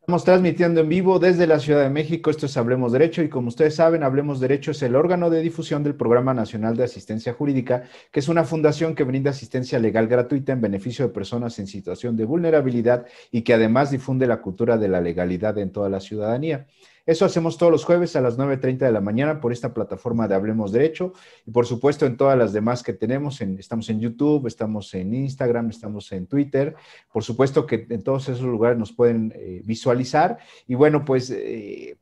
Estamos transmitiendo en vivo desde la Ciudad de México. Esto es Hablemos Derecho y como ustedes saben, Hablemos Derecho es el órgano de difusión del Programa Nacional de Asistencia Jurídica, que es una fundación que brinda asistencia legal gratuita en beneficio de personas en situación de vulnerabilidad y que además difunde la cultura de la legalidad en toda la ciudadanía. Eso hacemos todos los jueves a las 9:30 de la mañana por esta plataforma de Hablemos Derecho y por supuesto en todas las demás que tenemos. Estamos en YouTube, estamos en Instagram, estamos en Twitter. Por supuesto que en todos esos lugares nos pueden visualizar. Y bueno, pues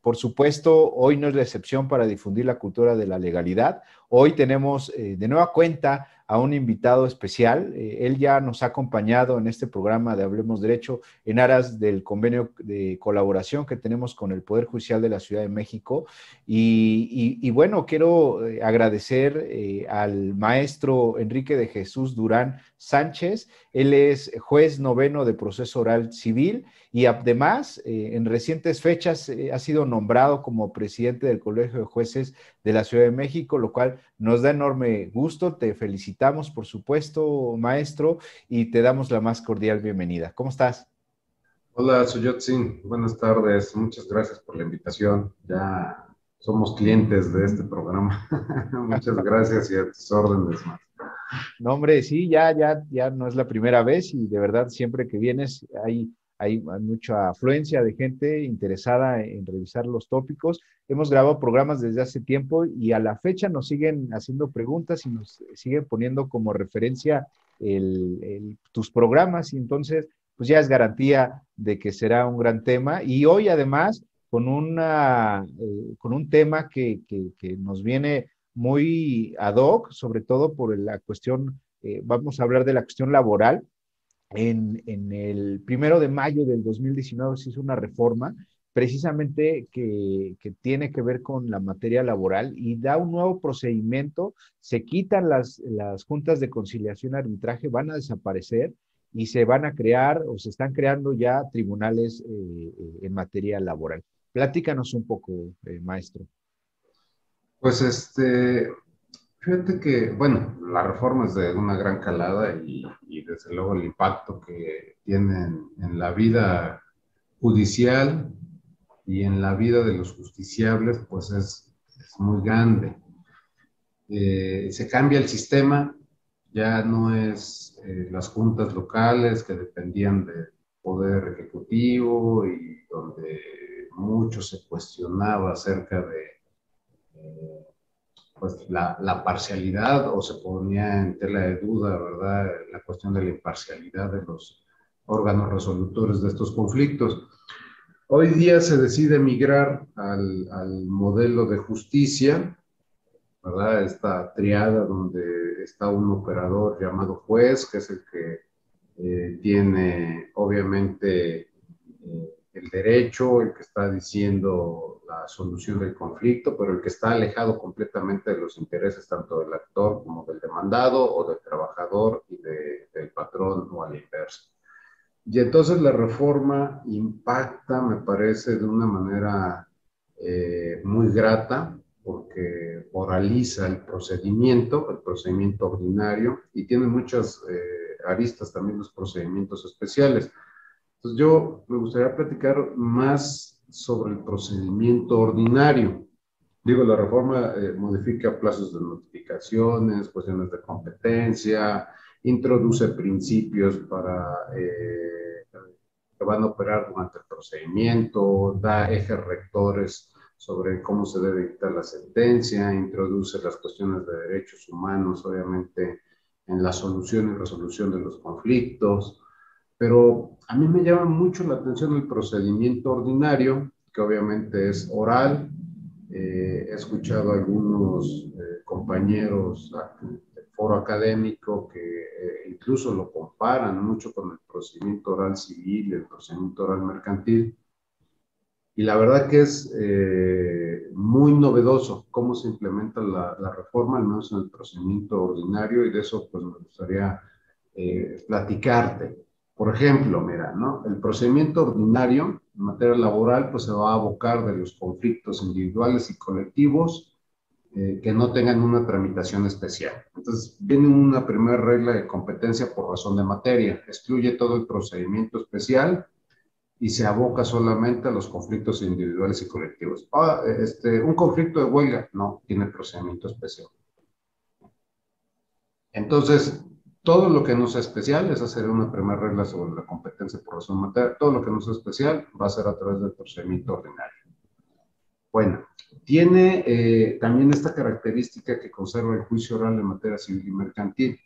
por supuesto, hoy no es la excepción para difundir la cultura de la legalidad. Hoy tenemos de nueva cuenta a un invitado especial. Él ya nos ha acompañado en este programa de Hablemos Derecho en aras del convenio de colaboración que tenemos con el Poder Judicial de la Ciudad de México. Y bueno, quiero agradecer al maestro Enrique de Jesús Durán Sánchez. Él es juez noveno de proceso oral civil y además en recientes fechas ha sido nombrado como presidente del Colegio de Jueces de la Ciudad de México, lo cual nos da enorme gusto. Te felicitamos, por supuesto, maestro, y te damos la más cordial bienvenida. ¿Cómo estás? Hola, soy Yotsin. Buenas tardes. Muchas gracias por la invitación. Ya somos clientes de este programa. Muchas gracias y a tus órdenes, man. No, hombre, sí, ya no es la primera vez y de verdad siempre que vienes hay mucha afluencia de gente interesada en revisar los tópicos. Hemos grabado programas desde hace tiempo y a la fecha nos siguen haciendo preguntas y nos siguen poniendo como referencia tus programas y entonces pues ya es garantía de que será un gran tema. Y hoy además con un tema que nos viene muy ad hoc, sobre todo por la cuestión, vamos a hablar de la cuestión laboral. En el 1 de mayo del 2019 se hizo una reforma precisamente que tiene que ver con la materia laboral y da un nuevo procedimiento, se quitan las juntas de conciliación y arbitraje, van a desaparecer y se van a crear o se están creando ya tribunales en materia laboral. Platícanos un poco, maestro. Pues fíjate que, bueno, la reforma es de una gran calada y desde luego el impacto que tienen en la vida judicial y en la vida de los justiciables, pues es muy grande. Se cambia el sistema, ya no es las juntas locales que dependían del poder ejecutivo y donde mucho se cuestionaba acerca de pues la parcialidad o se ponía en tela de duda, ¿verdad? La cuestión de la imparcialidad de los órganos resolutores de estos conflictos. Hoy día se decide migrar al modelo de justicia, ¿verdad? Esta triada donde está un operador llamado juez, que es el que tiene obviamente el derecho, el que está diciendo la solución del conflicto, pero el que está alejado completamente de los intereses tanto del actor como del demandado o del trabajador y del patrón o a la inversa. Y entonces la reforma impacta, me parece, de una manera muy grata, porque oraliza el procedimiento ordinario, y tiene muchas aristas también los procedimientos especiales. Entonces yo me gustaría platicar más sobre el procedimiento ordinario. Digo, la reforma modifica plazos de notificaciones, cuestiones de competencia, introduce principios que van a operar durante el procedimiento, da ejes rectores sobre cómo se debe dictar la sentencia, introduce las cuestiones de derechos humanos, obviamente, en la solución y resolución de los conflictos. Pero a mí me llama mucho la atención el procedimiento ordinario, que obviamente es oral. He escuchado a algunos compañeros del foro académico que incluso lo comparan mucho con el procedimiento oral civil y el procedimiento oral mercantil. Y la verdad que es muy novedoso cómo se implementa la reforma, al menos en el procedimiento ordinario, y de eso pues me gustaría platicarte. Por ejemplo, mira, ¿no? El procedimiento ordinario en materia laboral pues se va a abocar de los conflictos individuales y colectivos que no tengan una tramitación especial. Entonces, viene una primera regla de competencia por razón de materia, excluye todo el procedimiento especial y se aboca solamente a los conflictos individuales y colectivos. Un conflicto de huelga, no, tiene procedimiento especial. Entonces, todo lo que no sea especial, esa sería una primera regla sobre la competencia por razón materia, todo lo que no sea especial va a ser a través del procedimiento ordinario. Bueno, tiene también esta característica que conserva el juicio oral en materia civil y mercantil.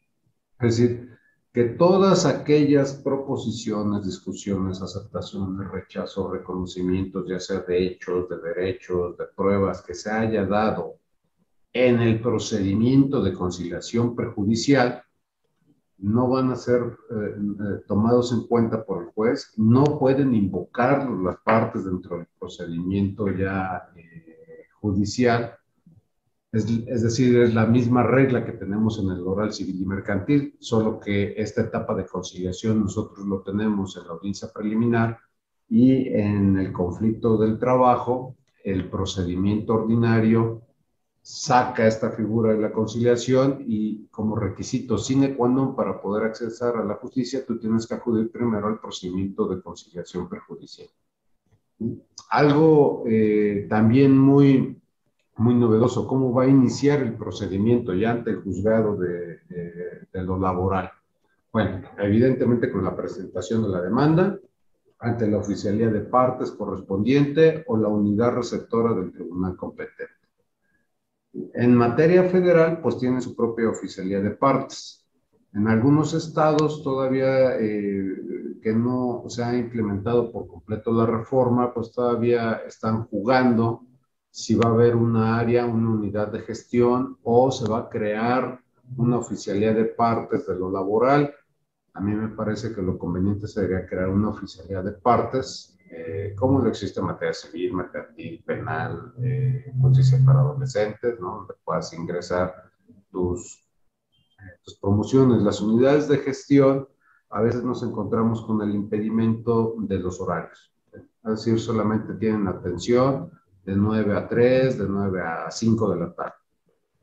Es decir, que todas aquellas proposiciones, discusiones, aceptaciones, rechazos, reconocimientos, ya sea de hechos, de derechos, de pruebas que se haya dado en el procedimiento de conciliación prejudicial, no van a ser tomados en cuenta por el juez, no pueden invocar las partes dentro del procedimiento ya judicial, es decir, es la misma regla que tenemos en el oral civil y mercantil, solo que esta etapa de conciliación nosotros lo tenemos en la audiencia preliminar y en el conflicto del trabajo, el procedimiento ordinario saca esta figura de la conciliación y como requisito sine qua non para poder acceder a la justicia, tú tienes que acudir primero al procedimiento de conciliación prejudicial. Algo también muy novedoso, cómo va a iniciar el procedimiento ya ante el juzgado de lo laboral. Bueno, evidentemente con la presentación de la demanda, ante la oficialía de partes correspondiente o la unidad receptora del tribunal competente. En materia federal, pues tiene su propia oficialía de partes. En algunos estados todavía que no se ha implementado por completo la reforma, pues todavía están jugando si va a haber una área, una unidad de gestión o se va a crear una oficialía de partes de lo laboral. A mí me parece que lo conveniente sería crear una oficialía de partes, como lo existe en materia civil, mercantil, penal, justicia para adolescentes, ¿no? Donde puedas ingresar tus promociones. Las unidades de gestión, a veces nos encontramos con el impedimento de los horarios. Es decir, solamente tienen atención de 9 a 3, de 9 a 5 de la tarde.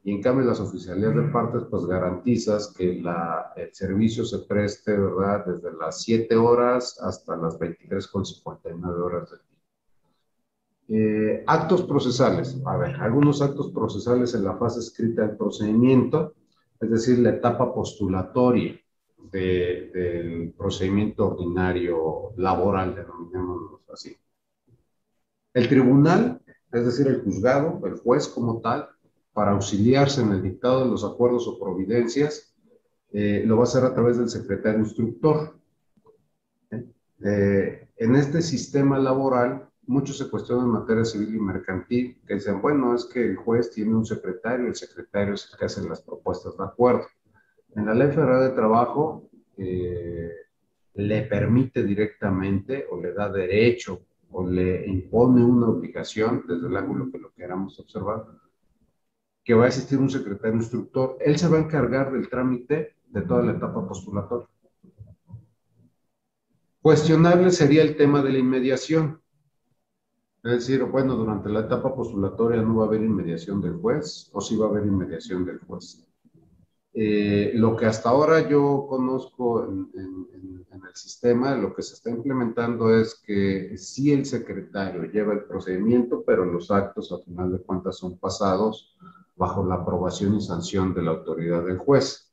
Y en cambio las oficialías de partes, pues garantizas que el servicio se preste, ¿verdad? Desde las 7 horas hasta las 23:59 horas del día. Actos procesales. A ver, algunos actos procesales en la fase escrita del procedimiento, es decir, la etapa postulatoria del procedimiento ordinario laboral, denominémoslo así. El tribunal, es decir, el juzgado, el juez como tal, para auxiliarse en el dictado de los acuerdos o providencias, lo va a hacer a través del secretario instructor. En este sistema laboral, muchos se cuestionan en materia civil y mercantil, que dicen, bueno, es que el juez tiene un secretario, el secretario es el que hace las propuestas de acuerdo. En la Ley Federal de Trabajo, le permite directamente o le da derecho o le impone una obligación, desde el ángulo que lo queramos observar, que va a existir un secretario instructor. Él se va a encargar del trámite de toda la etapa postulatoria. Cuestionable sería el tema de la inmediación. Es decir, bueno, durante la etapa postulatoria no va a haber inmediación del juez o sí va a haber inmediación del juez. Lo que hasta ahora yo conozco en el sistema, lo que se está implementando es que sí el secretario lleva el procedimiento, pero los actos a final de cuentas son pasados bajo la aprobación y sanción de la autoridad del juez.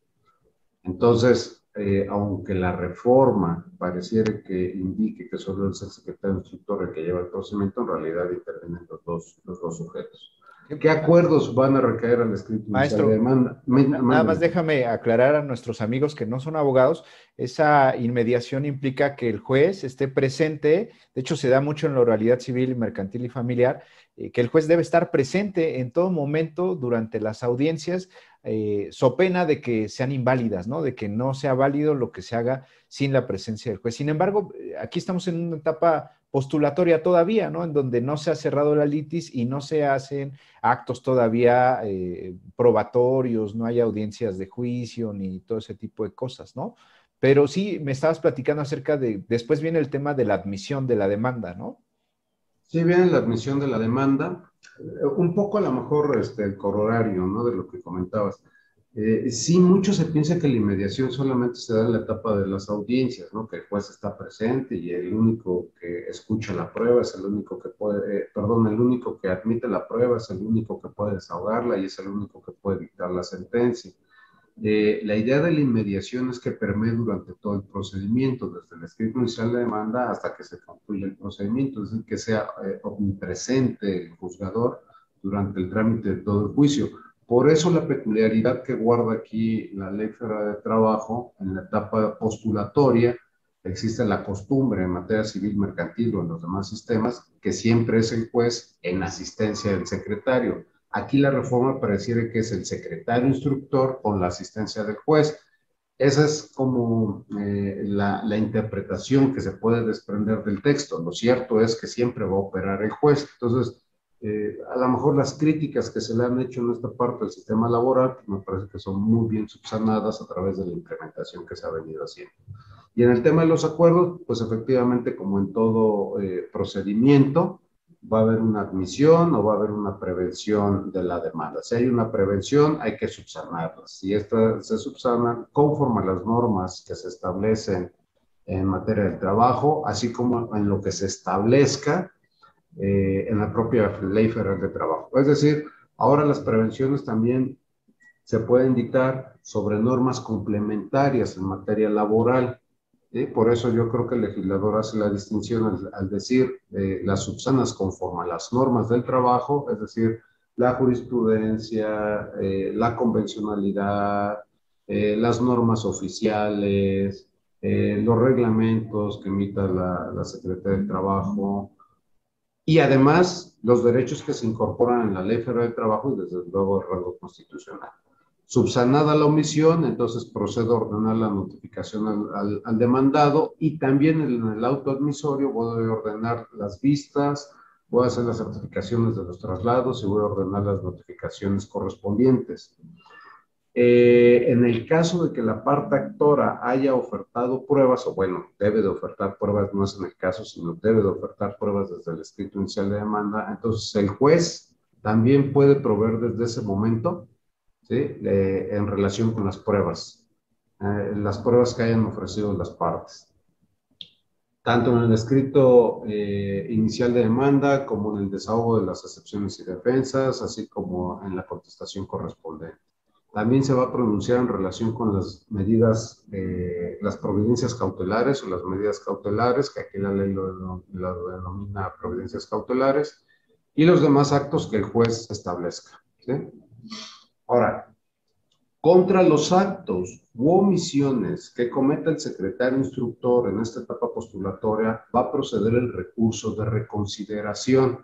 Entonces, aunque la reforma pareciera que indique que solo es el secretario instructor el que lleva el procedimiento, en realidad intervienen los dos sujetos. ¿Qué acuerdos van a recaer al escrito inicial de Maestro, demanda? nada más déjame aclarar a nuestros amigos que no son abogados, esa inmediación implica que el juez esté presente, de hecho se da mucho en la oralidad civil, mercantil y familiar, que el juez debe estar presente en todo momento durante las audiencias, so pena de que sean inválidas, ¿no? De que no sea válido lo que se haga sin la presencia del juez. Sin embargo, aquí estamos en una etapa postulatoria todavía, ¿no? En donde no se ha cerrado la litis y no se hacen actos todavía probatorios, no hay audiencias de juicio ni todo ese tipo de cosas, ¿no? Pero sí, me estabas platicando acerca de, después viene el tema de la admisión de la demanda, ¿no? Sí, viene la admisión de la demanda, un poco a lo mejor el corolario, ¿no? De lo que comentabas. Sí, mucho se piensa que la inmediación solamente se da en la etapa de las audiencias, ¿no? Que el juez está presente y el único que escucha la prueba es el único que puede, perdón, el único que admite la prueba es el único que puede desahogarla y es el único que puede dictar la sentencia. La idea de la inmediación es que permee durante todo el procedimiento, desde el escrito inicial de demanda hasta que se concluya el procedimiento, es decir, que sea omnipresente el juzgador durante el trámite de todo el juicio. Por eso la peculiaridad que guarda aquí la Ley Federal de Trabajo en la etapa postulatoria, existe la costumbre en materia civil mercantil o en los demás sistemas, que siempre es el juez en asistencia del secretario. Aquí la reforma pareciera que es el secretario instructor con la asistencia del juez. Esa es como la interpretación que se puede desprender del texto. Lo cierto es que siempre va a operar el juez. Entonces, a lo mejor las críticas que se le han hecho en esta parte del sistema laboral, me parece que son muy bien subsanadas a través de la implementación que se ha venido haciendo. Y en el tema de los acuerdos, pues efectivamente, como en todo procedimiento, va a haber una admisión o va a haber una prevención de la demanda. Si hay una prevención, hay que subsanarla. Si estas se subsanan conforme a las normas que se establecen en materia de trabajo, así como en lo que se establezca en la propia Ley Federal de Trabajo. Es decir, ahora las prevenciones también se pueden dictar sobre normas complementarias en materia laboral. ¿Sí? Por eso yo creo que el legislador hace la distinción al decir las subsanas conforme a las normas del trabajo, es decir, la jurisprudencia, la convencionalidad, las normas oficiales, los reglamentos que emita la Secretaría del Trabajo, y además los derechos que se incorporan en la Ley Federal de Trabajo y desde luego el rango constitucional. Subsanada la omisión, entonces procedo a ordenar la notificación al demandado y también en el auto admisorio voy a ordenar las vistas, voy a hacer las certificaciones de los traslados y voy a ordenar las notificaciones correspondientes. En el caso de que la parte actora haya ofertado pruebas, o bueno, debe de ofertar pruebas, no es en el caso, sino debe de ofertar pruebas desde el escrito inicial de demanda, entonces el juez también puede proveer desde ese momento, ¿sí? En relación con las pruebas que hayan ofrecido las partes, tanto en el escrito inicial de demanda como en el desahogo de las excepciones y defensas, así como en la contestación correspondiente. También se va a pronunciar en relación con las medidas, las providencias cautelares o las medidas cautelares, que aquí la ley lo denomina providencias cautelares, y los demás actos que el juez establezca. ¿Sí? Ahora, contra los actos u omisiones que cometa el secretario instructor en esta etapa postulatoria, va a proceder el recurso de reconsideración.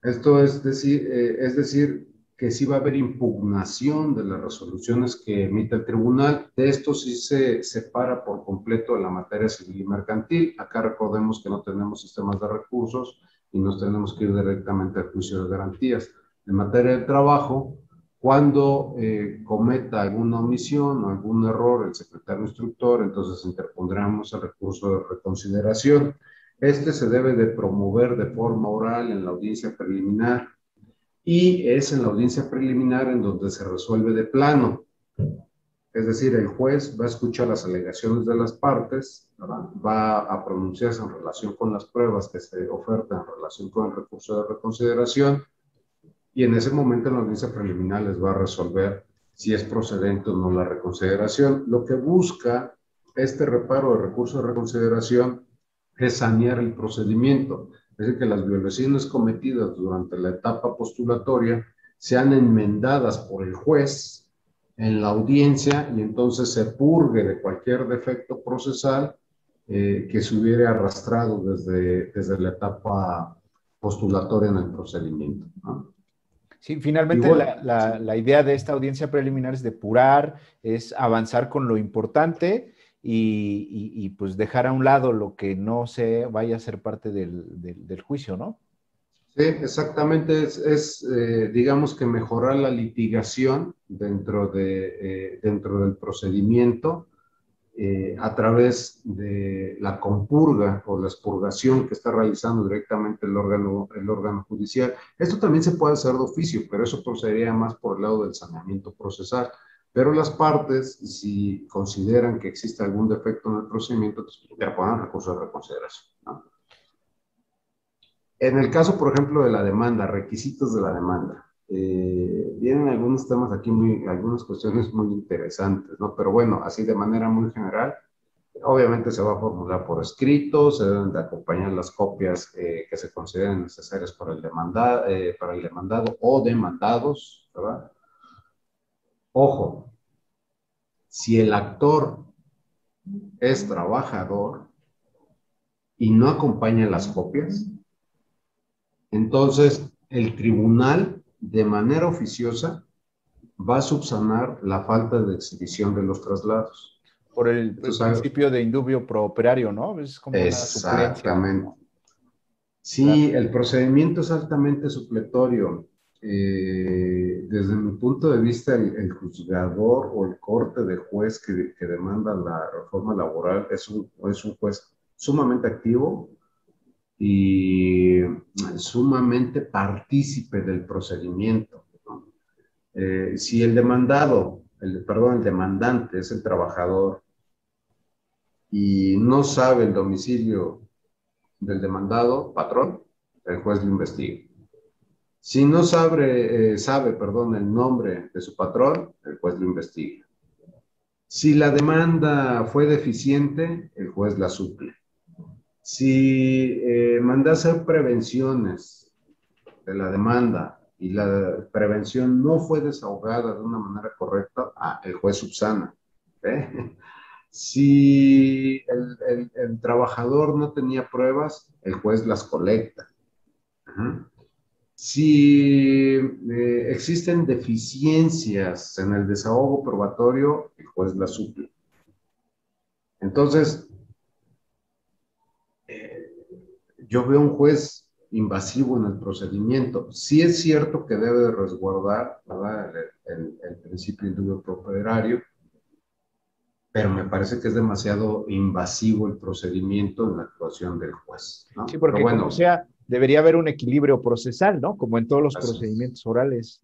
Esto es decir, que sí va a haber impugnación de las resoluciones que emite el tribunal. De esto sí se separa por completo la materia civil y mercantil. Acá recordemos que no tenemos sistemas de recursos y nos tenemos que ir directamente al juicio de garantías. En materia de trabajo, cuando cometa alguna omisión o algún error el secretario instructor, entonces interpondremos el recurso de reconsideración. Este se debe de promover de forma oral en la audiencia preliminar y es en la audiencia preliminar en donde se resuelve de plano. Es decir, el juez va a escuchar las alegaciones de las partes, ¿verdad? Va a pronunciarse en relación con las pruebas que se ofertan en relación con el recurso de reconsideración y en ese momento en la audiencia preliminar les va a resolver si es procedente o no la reconsideración. Lo que busca este reparo de recurso de reconsideración es sanear el procedimiento, es decir, que las violaciones cometidas durante la etapa postulatoria sean enmendadas por el juez en la audiencia y entonces se purgue de cualquier defecto procesal que se hubiera arrastrado desde la etapa postulatoria en el procedimiento, ¿no? Sí, finalmente Igual, la idea de esta audiencia preliminar es depurar, es avanzar con lo importante y, pues dejar a un lado lo que no se vaya a ser parte del juicio, ¿no? sí, exactamente, digamos que mejorar la litigación dentro del procedimiento a través de la compurga o la expurgación que está realizando directamente el órgano judicial. Esto también se puede hacer de oficio, pero eso procedería más por el lado del saneamiento procesal. Pero las partes, si consideran que existe algún defecto en el procedimiento, pues interpongan recursos de reconsideración, ¿no? En el caso, por ejemplo, de la demanda, requisitos de la demanda, vienen algunos temas aquí, algunas cuestiones muy interesantes, ¿no? Pero bueno, así de manera muy general, obviamente se va a formular por escrito, se deben de acompañar las copias que se consideren necesarias para el demandado o demandados, ¿verdad? Ojo, si el actor es trabajador y no acompaña las copias, entonces el tribunal, de manera oficiosa, va a subsanar la falta de exhibición de los traslados. Por el principio de indubio pro operario, ¿no? Es como una suplencia. Exactamente. Sí, Claro. el procedimiento es altamente supletorio. Desde mi punto de vista, el juzgador o el corte de juez que demanda la reforma laboral es un juez sumamente activo y sumamente partícipe del procedimiento, ¿no? Si el demandado, el demandante es el trabajador y no sabe el domicilio del demandado, patrón, el juez lo investiga. Si no sabe, el nombre de su patrón, el juez lo investiga. Si la demanda fue deficiente, el juez la suple. Si manda a hacer prevenciones de la demanda y la prevención no fue desahogada de una manera correcta, el juez subsana. ¿Eh? Si el trabajador no tenía pruebas, el juez las colecta. Ajá. Si existen deficiencias en el desahogo probatorio, el juez las suple. Entonces, yo veo un juez invasivo en el procedimiento. Sí es cierto que debe de resguardar, ¿verdad?, el principio indubio pro operario, pero me parece que es demasiado invasivo el procedimiento en la actuación del juez, ¿no? Sí, porque Pero bueno, como sea, debería haber un equilibrio procesal, ¿no? Como en todos los así es. procedimientos orales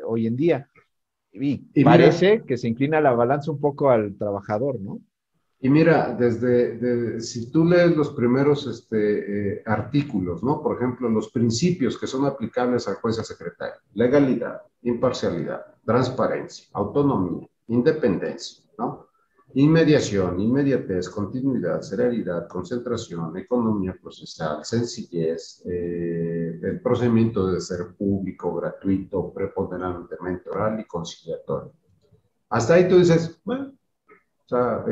hoy en día. Y Y mira, parece que se inclina la balanza un poco al trabajador, ¿no? si tú lees los primeros artículos, ¿no? Por ejemplo, los principios que son aplicables al juez y al secretario: legalidad, imparcialidad, transparencia, autonomía, independencia, ¿no? Inmediación, inmediatez, continuidad, celeridad, concentración, economía procesal, sencillez, el procedimiento debe ser público, gratuito, preponderantemente oral y conciliatorio. Hasta ahí tú dices, bueno, o sea,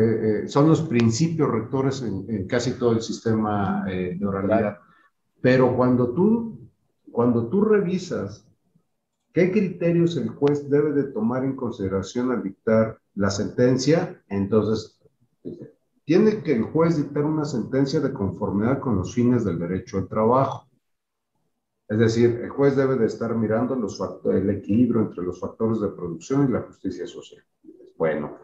son los principios rectores en casi todo el sistema de oralidad. Oral. Pero cuando tú revisas qué criterios el juez debe de tomar en consideración al dictar la sentencia, entonces tiene que el juez dictar una sentencia de conformidad con los fines del derecho al trabajo. Es decir, el juez debe de estar mirando el equilibrio entre los factores de producción y la justicia social. Bueno,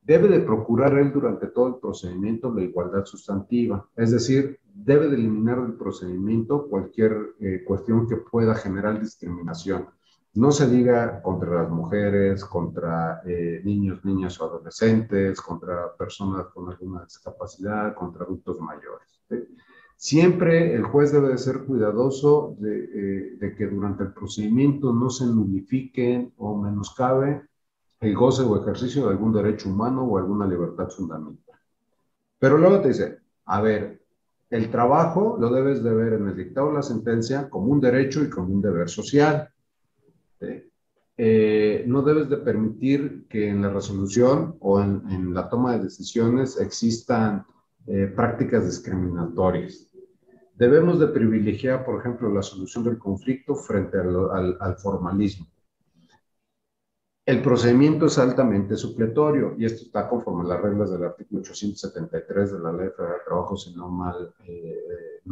debe de procurar él durante todo el procedimiento la igualdad sustantiva, es decir, debe de eliminar del procedimiento cualquier cuestión que pueda generar discriminación. No se diga contra las mujeres, contra niños, niñas o adolescentes, contra personas con alguna discapacidad, contra adultos mayores, ¿sí? Siempre el juez debe de ser cuidadoso de que durante el procedimiento no se nulifiquen o menoscabe el goce o ejercicio de algún derecho humano o alguna libertad fundamental. Pero luego te dice, a ver, el trabajo lo debes de ver en el dictado de la sentencia como un derecho y como un deber social. ¿Sí? No debes de permitir que en la resolución o en la toma de decisiones existan prácticas discriminatorias. Debemos de privilegiar, por ejemplo, la solución del conflicto frente al formalismo. El procedimiento es altamente supletorio y esto está conforme a las reglas del artículo 873 de la Ley Federal de Trabajo, si no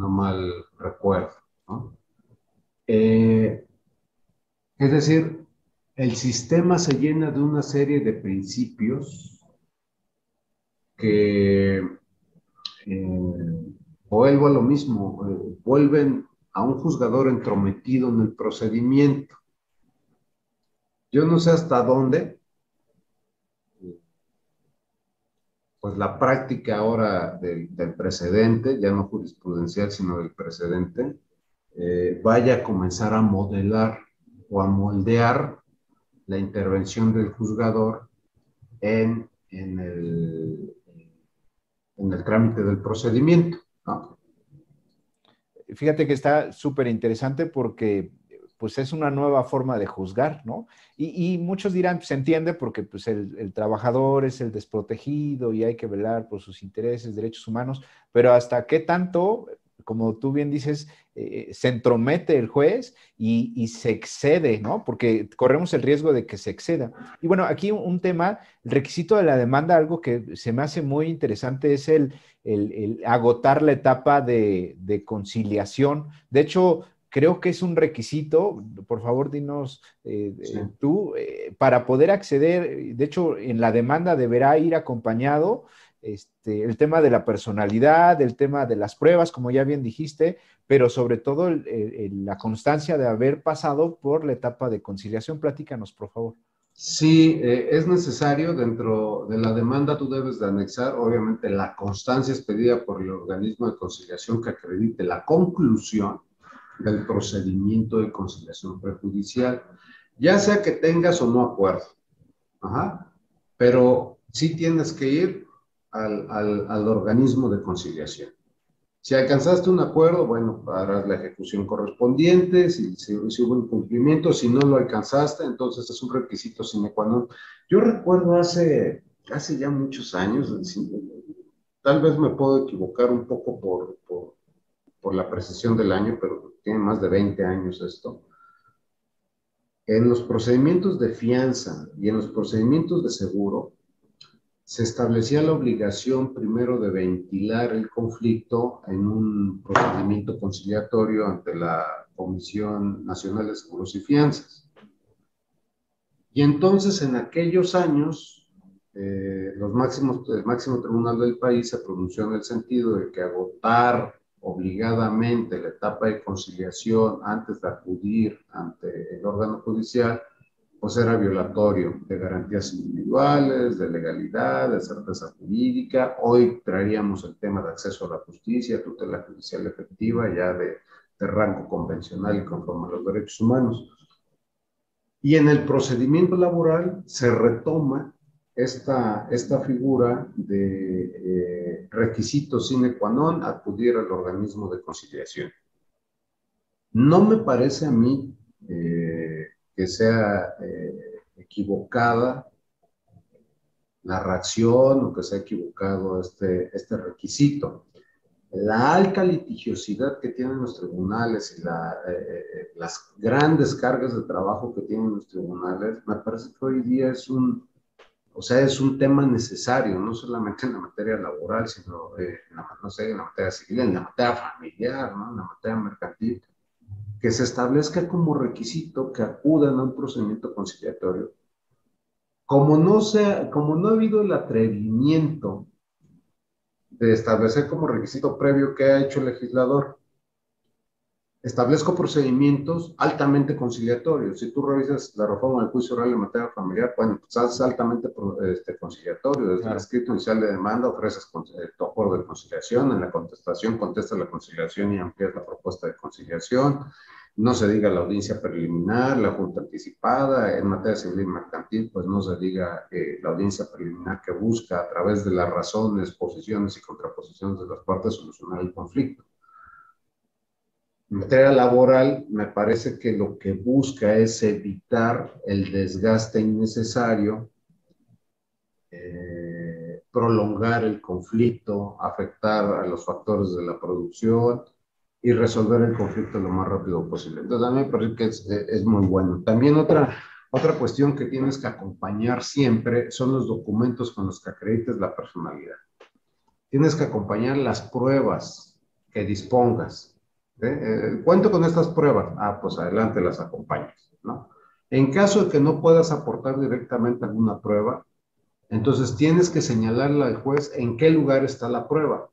mal recuerdo, ¿no? Es decir, el sistema se llena de una serie de principios que vuelvo a lo mismo, vuelven a un juzgador entrometido en el procedimiento. Yo no sé hasta dónde, pues la práctica ahora del precedente, ya no jurisprudencial, sino del precedente, vaya a comenzar a modelar o a moldear la intervención del juzgador en el trámite del procedimiento, ¿no? Fíjate que está súper interesante porque pues es una nueva forma de juzgar, ¿no? Y muchos dirán, pues se entiende porque pues el trabajador es el desprotegido y hay que velar por sus intereses, derechos humanos, pero hasta qué tanto, como tú bien dices, se entromete el juez y se excede, ¿no? Porque corremos el riesgo de que se exceda. Y bueno, aquí un tema, el requisito de la demanda, algo que se me hace muy interesante es el agotar la etapa de conciliación. De hecho, creo que es un requisito, por favor, dinos Sí. tú, para poder acceder, de hecho, en la demanda deberá ir acompañado el tema de la personalidad, el tema de las pruebas, como ya bien dijiste, pero sobre todo la constancia de haber pasado por la etapa de conciliación. Platícanos, por favor. Sí, es necesario dentro de la demanda, tú debes de anexar, obviamente, la constancia expedida por el organismo de conciliación que acredite la conclusión del procedimiento de conciliación prejudicial, ya sea que tengas o no acuerdo. Ajá. Pero sí tienes que ir al organismo de conciliación. Si alcanzaste un acuerdo, bueno, harás la ejecución correspondiente, si hubo incumplimiento, si no lo alcanzaste, entonces es un requisito sine qua non. Yo recuerdo hace ya muchos años, tal vez me puedo equivocar un poco por la precisión del año, pero tiene más de 20 años esto. En los procedimientos de fianza y en los procedimientos de seguro, se establecía la obligación primero de ventilar el conflicto en un procedimiento conciliatorio ante la Comisión Nacional de Seguros y Fianzas. Y entonces en aquellos años, el máximo tribunal del país se pronunció en el sentido de que agotar obligadamente la etapa de conciliación antes de acudir ante el órgano judicial pues era violatorio de garantías individuales, de legalidad, de certeza jurídica. Hoy traeríamos el tema de acceso a la justicia, tutela judicial efectiva, ya de rango convencional y conforme a los derechos humanos. Y en el procedimiento laboral se retoma esta figura de requisito sine qua non acudir al organismo de conciliación. No me parece a mí que sea equivocada la reacción o que sea equivocado este requisito. La alta litigiosidad que tienen los tribunales y las grandes cargas de trabajo que tienen los tribunales, me parece que hoy día es un tema necesario, no solamente en la materia laboral, sino no sé, en la materia civil, en la materia familiar, ¿no? En la materia mercantil, que se establezca como requisito que acudan a un procedimiento conciliatorio. Como no ha habido el atrevimiento de establecer como requisito previo que ha hecho el legislador, establezco procedimientos altamente conciliatorios. Si tú revisas la reforma del juicio oral en materia familiar, bueno, pues es altamente conciliatorio. Desde el escrito inicial de demanda ofreces tu acuerdo de conciliación, en la contestación contestas la conciliación y amplías la propuesta de conciliación. No se diga la audiencia preliminar, la junta anticipada. En materia civil y mercantil, pues no se diga la audiencia preliminar que busca a través de las razones, posiciones y contraposiciones de las partes solucionar el conflicto. En materia laboral, me parece que lo que busca es evitar el desgaste innecesario, prolongar el conflicto, afectar a los factores de la producción y resolver el conflicto lo más rápido posible. Entonces, a mí me parece que es muy bueno. También otra cuestión que tienes que acompañar siempre son los documentos con los que acredites la personalidad. Tienes que acompañar las pruebas que dispongas. Cuento con estas pruebas. Pues adelante las acompañas, ¿no? En caso de que no puedas aportar directamente alguna prueba, Entonces tienes que señalarle al juez en qué lugar está la prueba.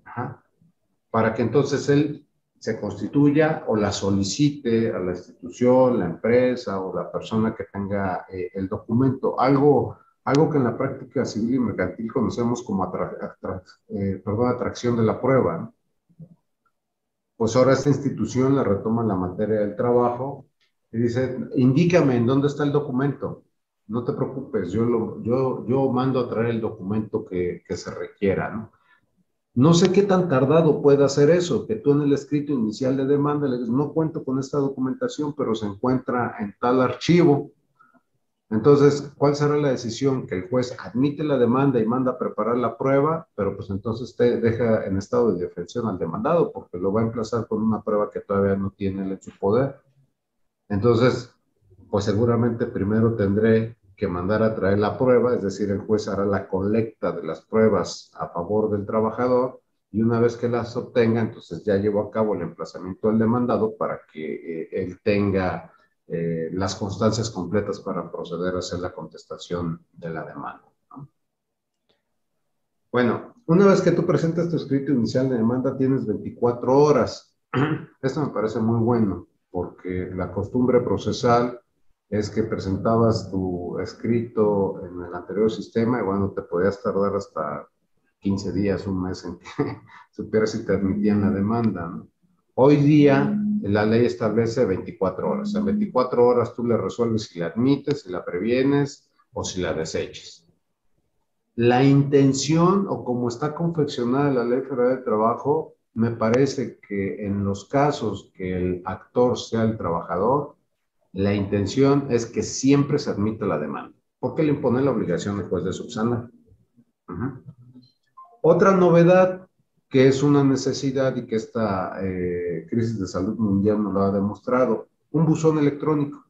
Ajá. Para que entonces él se constituya o la solicite a la institución, la empresa o la persona que tenga el documento. Algo que en la práctica civil y mercantil conocemos como atracción de la prueba, ¿no? Pues ahora esta institución la retoma la materia del trabajo y dice, indícame en dónde está el documento. No te preocupes, yo mando a traer el documento que se requiera, ¿no? No sé qué tan tardado puede hacer eso, que tú en el escrito inicial de demanda le dices, no cuento con esta documentación, pero se encuentra en tal archivo. Entonces, ¿cuál será la decisión? Que el juez admite la demanda y manda a preparar la prueba, pero pues entonces te deja en estado de defensión al demandado, porque lo va a emplazar con una prueba que todavía no tiene él en su poder. Entonces, pues seguramente primero tendré que mandar a traer la prueba, es decir, el juez hará la colecta de las pruebas a favor del trabajador y una vez que las obtenga, entonces ya llevo a cabo el emplazamiento del demandado para que él tenga las constancias completas para proceder a hacer la contestación de la demanda, ¿no? Bueno, una vez que tú presentas tu escrito inicial de demanda, tienes 24 horas. Esto me parece muy bueno, porque la costumbre procesal es que presentabas tu escrito en el anterior sistema y bueno, te podías tardar hasta 15 días, un mes en que supieras si te admitían la demanda, ¿no? Hoy día la ley establece 24 horas. En 24 horas tú le resuelves si la admites, si la previenes o si la deseches. La intención o como está confeccionada la Ley Federal de Trabajo, me parece que en los casos que el actor sea el trabajador, la intención es que siempre se admita la demanda, porque le impone la obligación después de subsanar. Uh-huh. Otra novedad que es una necesidad y que esta crisis de salud mundial nos lo ha demostrado, un buzón electrónico.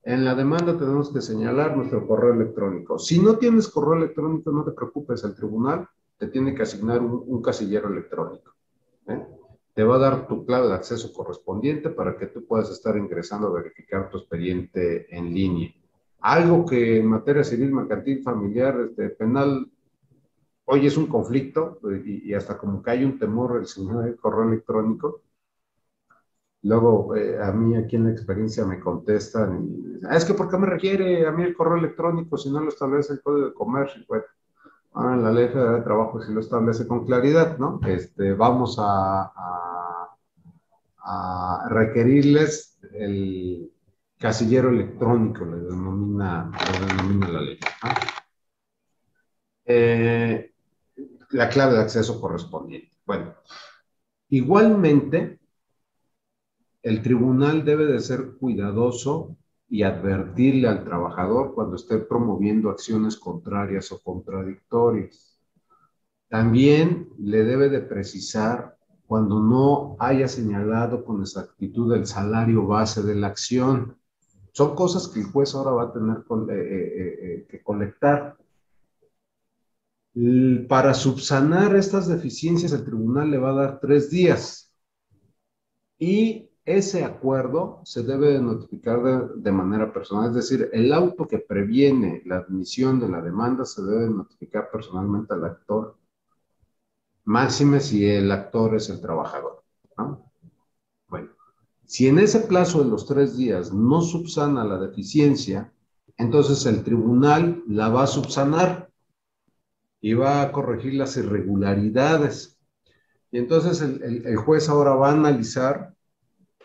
En la demanda tenemos que señalar nuestro correo electrónico. Si no tienes correo electrónico, no te preocupes, el tribunal te tiene que asignar un casillero electrónico, ¿eh? Te va a dar tu clave de acceso correspondiente para que tú puedas estar ingresando a verificar tu expediente en línea. Algo que en materia civil, mercantil, familiar, penal, hoy es un conflicto y hasta como que hay un temor el señor del correo electrónico. Luego, a mí aquí en la experiencia me contestan, y, es que ¿por qué me requiere a mí el correo electrónico si no lo establece el Código de Comercio? Bueno, ahora la Ley Federal de Trabajo sí lo establece con claridad, ¿no? Vamos a requerirles el casillero electrónico, le denomina la ley, ¿no? La clave de acceso correspondiente. Bueno, igualmente, el tribunal debe de ser cuidadoso y advertirle al trabajador cuando esté promoviendo acciones contrarias o contradictorias. También le debe de precisar cuando no haya señalado con exactitud el salario base de la acción. Son cosas que el juez ahora va a tener que colectar. Para subsanar estas deficiencias, el tribunal le va a dar 3 días. Y ese acuerdo se debe de notificar de manera personal, es decir, el auto que previene la admisión de la demanda se debe notificar personalmente al actor, máxime si el actor es el trabajador, ¿no? Bueno, si en ese plazo de los 3 días no subsana la deficiencia, entonces el tribunal la va a subsanar y va a corregir las irregularidades. Y entonces el juez ahora va a analizar,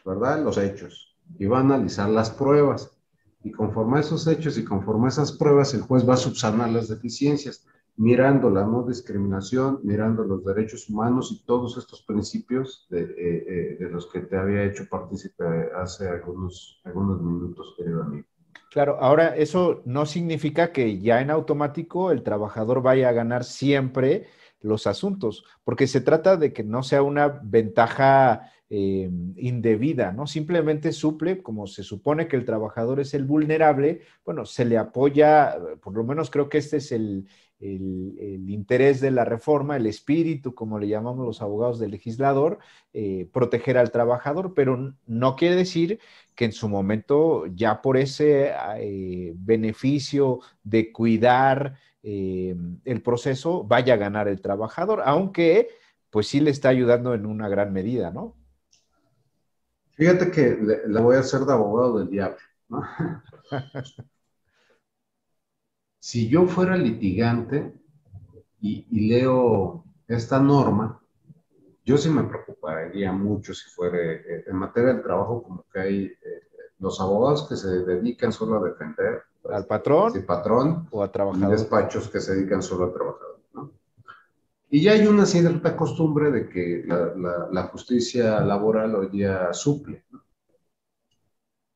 ¿verdad?, los hechos y va a analizar las pruebas. Y conforme a esos hechos y conforme a esas pruebas, el juez va a subsanar las deficiencias, mirando la no discriminación, mirando los derechos humanos y todos estos principios de los que te había hecho partícipe hace algunos minutos, querido amigo. Claro, ahora eso no significa que ya en automático el trabajador vaya a ganar siempre los asuntos, porque se trata de que no sea una ventaja indebida, ¿no? Simplemente suple, como se supone que el trabajador es el vulnerable, bueno, se le apoya, por lo menos creo que este es el interés de la reforma, el espíritu, como le llamamos los abogados del legislador, proteger al trabajador, pero no quiere decir que en su momento ya por ese beneficio de cuidar el proceso vaya a ganar el trabajador, aunque pues sí le está ayudando en una gran medida, ¿no? Fíjate que le voy a hacer de abogado del diablo, ¿no? Si yo fuera litigante y leo esta norma, yo sí me preocuparía mucho si fuera en materia del trabajo, como que hay los abogados que se dedican solo a defender, ¿Al pues, sí, patrón patrón, o a y trabajador? despachos que se dedican solo al trabajador, ¿no? Y ya hay una cierta costumbre de que la justicia laboral hoy día suple, ¿no?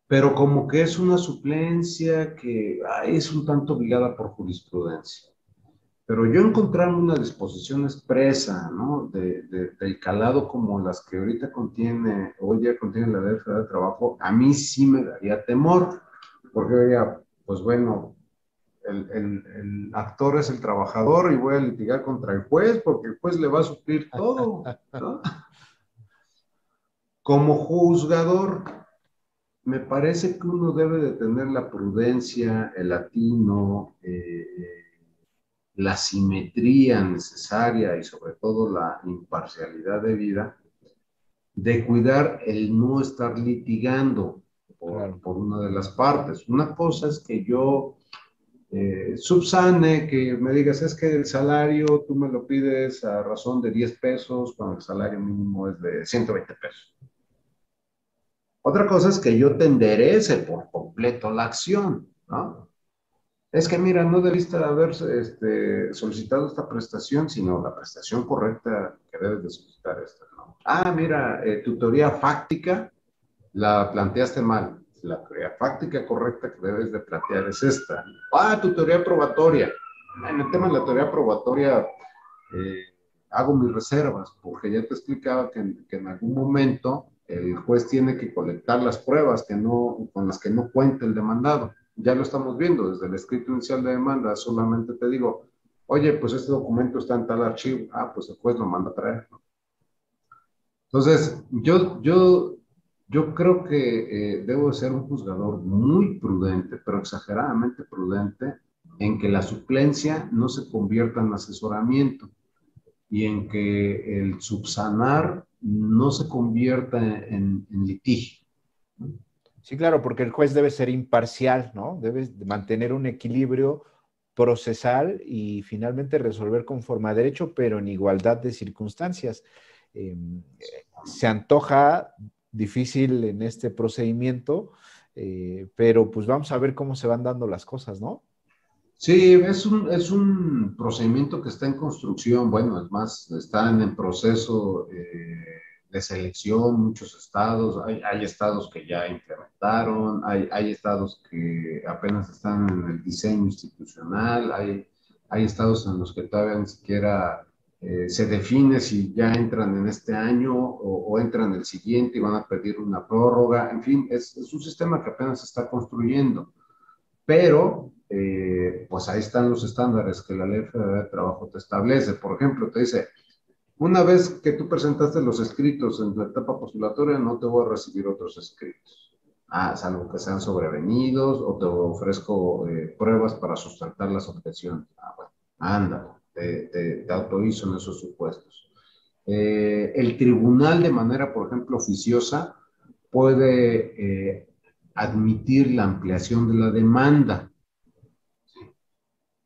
Pero como que es una suplencia que es un tanto obligada por jurisprudencia. Pero yo encontrar una disposición expresa, ¿no? Del calado como las que ahorita contiene, hoy día contiene la Ley Federal de Trabajo, a mí sí me daría temor, porque diría, pues bueno, el actor es el trabajador y voy a litigar contra el juez porque el juez le va a suplir todo, ¿no? Como juzgador, me parece que uno debe de tener la prudencia, el atino, la simetría necesaria y sobre todo la imparcialidad de vida, de cuidar el no estar litigando Claro. por una de las partes. Una cosa es que yo subsane, que me digas, es que el salario tú me lo pides a razón de 10 pesos cuando el salario mínimo es de 120 pesos. Otra cosa es que yo te enderece por completo la acción, ¿no? Es que mira, no debiste haber solicitado esta prestación, sino la prestación correcta que debes de solicitar esta, ¿no? Ah, mira, tu teoría fáctica la planteaste mal. La teoría fáctica correcta que debes de plantear es esta. Ah, tu teoría probatoria. En el tema de la teoría probatoria eh, hago mis reservas, porque ya te explicaba que en algún momento el juez tiene que colectar las pruebas que no, con las que no cuenta el demandado. Ya lo estamos viendo desde el escrito inicial de demanda, solamente te digo, oye, pues este documento está en tal archivo, pues el juez lo manda a traer. Entonces, yo creo que debo ser un juzgador muy prudente, pero exageradamente prudente, en que la suplencia no se convierta en asesoramiento y en que el subsanar no se convierta en litigio. Sí, claro, porque el juez debe ser imparcial, ¿no? Debe mantener un equilibrio procesal y finalmente resolver conforme a derecho, pero en igualdad de circunstancias. Eh, Se antoja difícil en este procedimiento, pero pues vamos a ver cómo se van dando las cosas, ¿no? Sí, es un procedimiento que está en construcción, bueno, es más, están en proceso de selección muchos estados, hay estados que ya implementaron, hay estados que apenas están en el diseño institucional, hay estados en los que todavía ni siquiera se define si ya entran en este año o entran el siguiente y van a pedir una prórroga, en fin, es un sistema que apenas se está construyendo, pero pues ahí están los estándares que la Ley Federal de Trabajo te establece. Por ejemplo, te dice, una vez que tú presentaste los escritos en la etapa postulatoria, no te voy a recibir otros escritos. Salvo que sean sobrevenidos o te ofrezco pruebas para sustentar las objeciones. Bueno, anda, te autorizo en esos supuestos. El tribunal de manera, por ejemplo, oficiosa puede admitir la ampliación de la demanda.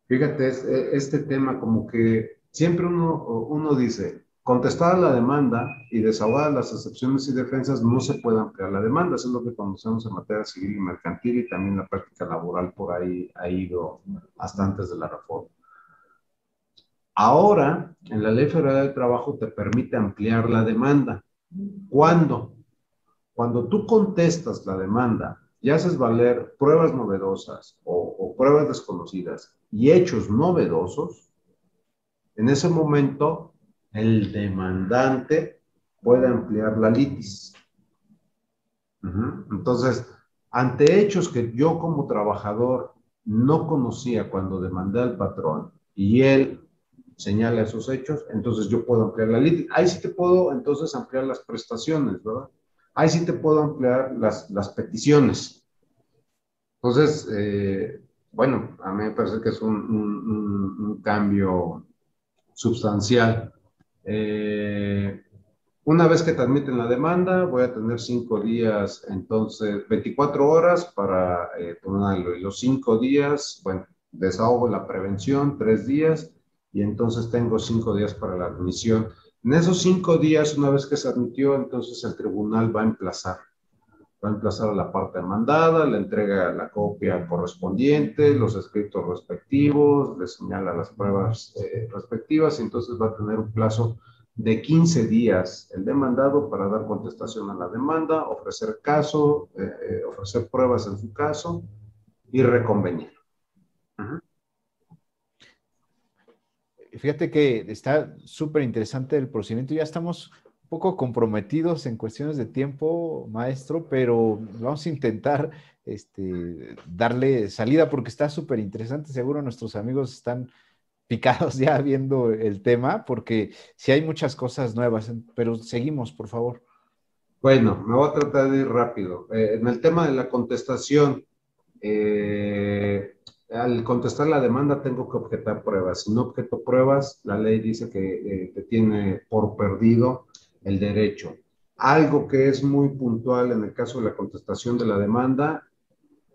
Fíjate, este tema como que siempre uno dice, contestada la demanda y desahogadas las excepciones y defensas, no se puede ampliar la demanda. Eso es lo que conocemos en materia civil y mercantil y también la práctica laboral por ahí ha ido hasta antes de la reforma. Ahora, en la Ley Federal del Trabajo te permite ampliar la demanda. ¿Cuándo? Cuando tú contestas la demanda y haces valer pruebas novedosas o pruebas desconocidas y hechos novedosos, en ese momento el demandante puede ampliar la litis. Entonces, ante hechos que yo como trabajador no conocía cuando demandé al patrón y él señala esos hechos, entonces yo puedo ampliar la litis. Ahí sí te puedo entonces ampliar las prestaciones, ¿verdad? Ahí sí te puedo ampliar las peticiones. Entonces, bueno, a mí me parece que es un cambio sustancial. Eh, una vez que te admiten la demanda, voy a tener 5 días, entonces 24 horas para ponerlo. Y los 5 días, bueno, desahogo la prevención, 3 días, y entonces tengo 5 días para la admisión. En esos 5 días, una vez que se admitió, entonces el tribunal va a emplazar a la parte demandada, le entrega la copia correspondiente, los escritos respectivos, le señala las pruebas respectivas, y entonces va a tener un plazo de 15 días el demandado para dar contestación a la demanda, ofrecer caso, ofrecer pruebas en su caso y reconvenir. Uh-huh. Fíjate que está súper interesante el procedimiento. Ya estamos un poco comprometidos en cuestiones de tiempo, maestro, pero vamos a intentar darle salida porque está súper interesante. Seguro nuestros amigos están picados ya viendo el tema porque sí hay muchas cosas nuevas, pero seguimos, por favor. Bueno, me voy a tratar de ir rápido. En el tema de la contestación, al contestar la demanda tengo que objetar pruebas. Si no objeto pruebas, la ley dice que te tiene por perdido el derecho. Algo que es muy puntual en el caso de la contestación de la demanda,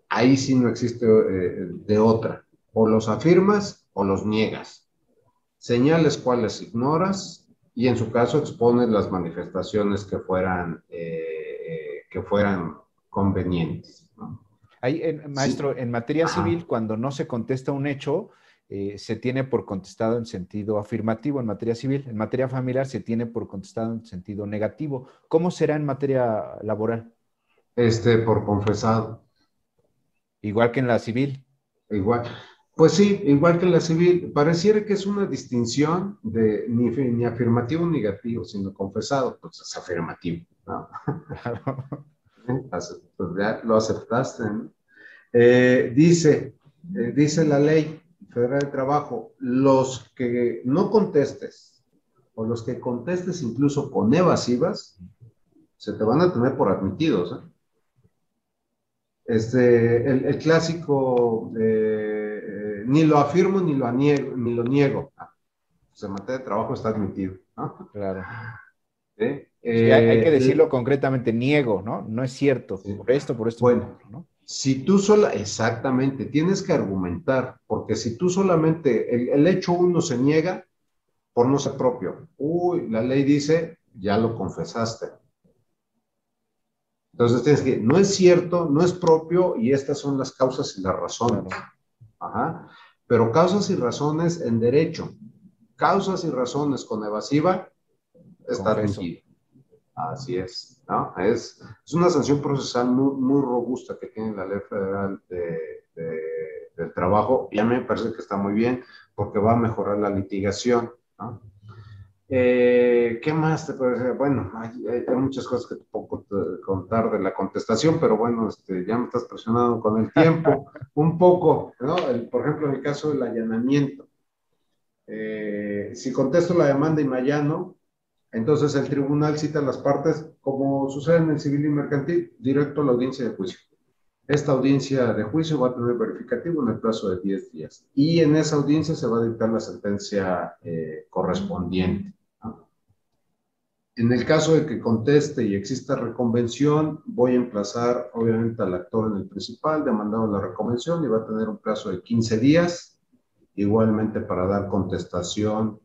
ahí sí no existe de otra. O los afirmas o los niegas. Señales cuales ignoras y en su caso expones las manifestaciones que fueran convenientes, ¿no? Sí. Maestro, en materia Ajá. civil, cuando no se contesta un hecho, se tiene por contestado en sentido afirmativo en materia civil. En materia familiar se tiene por contestado en sentido negativo. ¿Cómo será en materia laboral? Por confesado. Igual que en la civil. Igual. Pues sí, igual que en la civil, pareciera que es una distinción de ni afirmativo ni negativo, sino confesado, pues es afirmativo, ¿no? Claro. Pues ya lo aceptaste, ¿no? Dice la ley federal de trabajo, los que no contestes o los que contestes incluso con evasivas, se te van a tener por admitidos, ¿eh? El clásico, ni lo afirmo ni lo niego, ni lo niego. Pues en materia de trabajo está admitido, ¿no? Claro. ¿Sí? Sí, hay que decirlo concretamente, niego, ¿no? No es cierto. Sí. Por esto, por Bueno, otro, ¿no? si tú exactamente, tienes que argumentar, porque si tú solamente, el hecho uno se niega por no ser propio. Uy, la ley dice, ya lo confesaste. Entonces tienes que, no es cierto, no es propio y estas son las causas y las razones. Claro. Ajá. Pero causas y razones en derecho, causas y razones con evasiva, está Confeso. admitido. Así es, ¿no? Es una sanción procesal muy, muy robusta que tiene la ley federal del trabajo y a mí me parece que está muy bien porque va a mejorar la litigación, ¿no? ¿Qué más te parece? Bueno, hay muchas cosas que te puedo contar de la contestación, pero bueno, ya me estás presionando con el tiempo un poco, ¿no? Por ejemplo, en el caso del allanamiento, si contesto la demanda y me allano, entonces el tribunal cita a las partes, como sucede en el civil y mercantil, directo a la audiencia de juicio. Esta audiencia de juicio va a tener verificativo en el plazo de 10 días y en esa audiencia se va a dictar la sentencia correspondiente, ¿no? En el caso de que conteste y exista reconvención, voy a emplazar obviamente al actor en el principal, demandado la reconvención y va a tener un plazo de 15 días, igualmente para dar contestación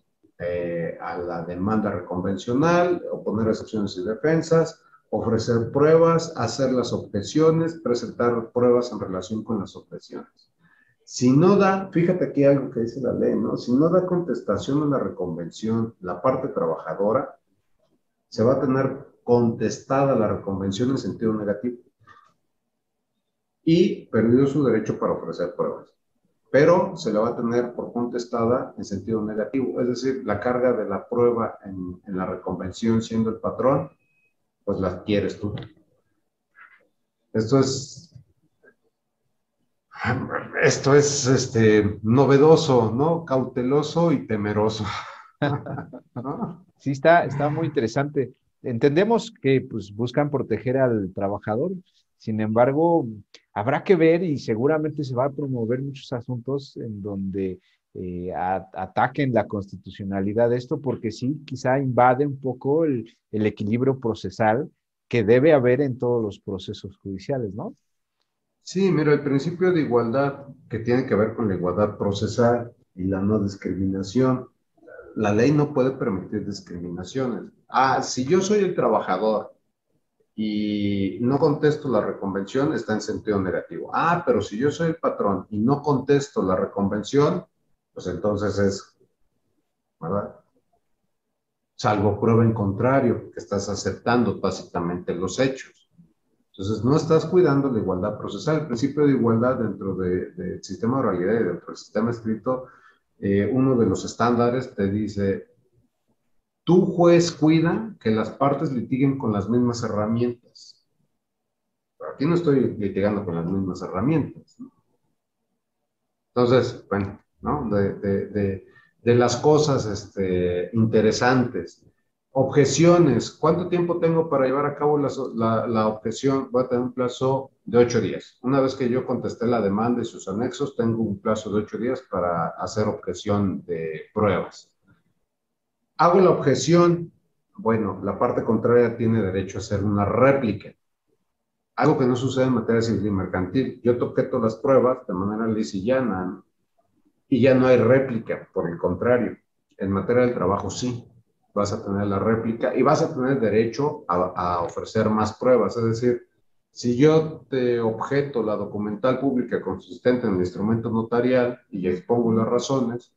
a la demanda reconvencional, oponer excepciones y defensas, ofrecer pruebas, hacer las objeciones, presentar pruebas en relación con las objeciones. Si no da, fíjate aquí algo que dice la ley, ¿no? Si no da contestación a la reconvención, la parte trabajadora, se va a tener contestada la reconvención en sentido negativo y perdió su derecho para ofrecer pruebas. pero se la va a tener por contestada en sentido negativo, es decir, la carga de la prueba en la reconvención siendo el patrón, pues la adquieres tú. Esto es, esto es novedoso, ¿no? Cauteloso y temeroso. ¿No? Sí, está muy interesante. Entendemos que pues, buscan proteger al trabajador, sin embargo, habrá que ver y seguramente se va a promover muchos asuntos en donde ataquen la constitucionalidad de esto, porque sí, quizá invade un poco el equilibrio procesal que debe haber en todos los procesos judiciales, ¿no? Sí, mira, el principio de igualdad que tiene que ver con la igualdad procesal y la no discriminación. La ley no puede permitir discriminaciones. Ah, si yo soy el trabajador y no contesto la reconvención, está en sentido negativo. Ah, pero si yo soy el patrón y no contesto la reconvención, pues entonces es, ¿verdad? Salvo prueba en contrario, que estás aceptando tácitamente los hechos. Entonces, no estás cuidando la igualdad procesal. El principio de igualdad dentro del sistema de oralidad y dentro del sistema escrito, uno de los estándares te dice, tú, juez, cuida que las partes litiguen con las mismas herramientas. Pero aquí no estoy litigando con las mismas herramientas, ¿no? Entonces, bueno, ¿no? De las cosas interesantes. Objeciones. ¿Cuánto tiempo tengo para llevar a cabo la objeción? Voy a tener un plazo de 8 días. Una vez que yo contesté la demanda y sus anexos, tengo un plazo de 8 días para hacer objeción de pruebas. Hago la objeción. Bueno, la parte contraria tiene derecho a hacer una réplica. Algo que no sucede en materia civil y mercantil. Yo toqué todas las pruebas de manera lisa y llana, ¿no? Y ya no hay réplica, por el contrario. En materia del trabajo sí, vas a tener la réplica y vas a tener derecho a ofrecer más pruebas. Es decir, si yo te objeto la documental pública consistente en el instrumento notarial y expongo las razones,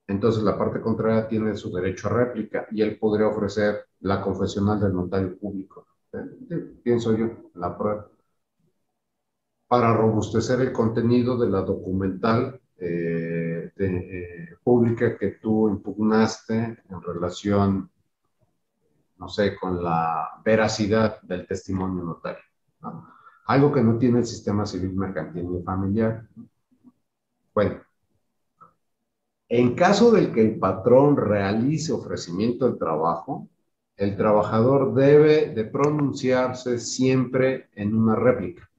entonces la parte contraria tiene su derecho a réplica y él podría ofrecer la confesional del notario público. Pienso yo, la prueba, para robustecer el contenido de la documental pública que tú impugnaste en relación, no sé, con la veracidad del testimonio notario, ¿no? Algo que no tiene el sistema civil mercantil ni familiar. Bueno, en caso de que el patrón realice ofrecimiento del trabajo, el trabajador debe de pronunciarse siempre en una réplica.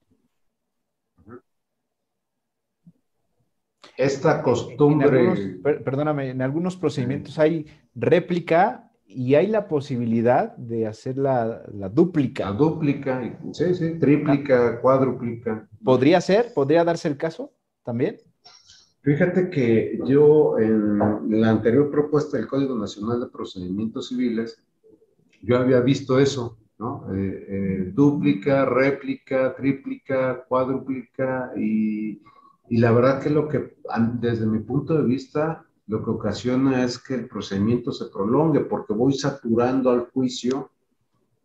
Esta costumbre, Perdóname, en algunos procedimientos hay réplica y hay la posibilidad de hacer la la dúplica. dúplica, sí, sí, Ah, tríplica, cuádruplica, ¿no? ¿podría ser? ¿Podría darse el caso también? Fíjate que yo en la anterior propuesta del Código Nacional de Procedimientos Civiles, yo había visto eso, ¿no? Dúplica, réplica, tríplica, cuádruplica y la verdad que desde mi punto de vista, lo que ocasiona es que el procedimiento se prolongue porque voy saturando al juicio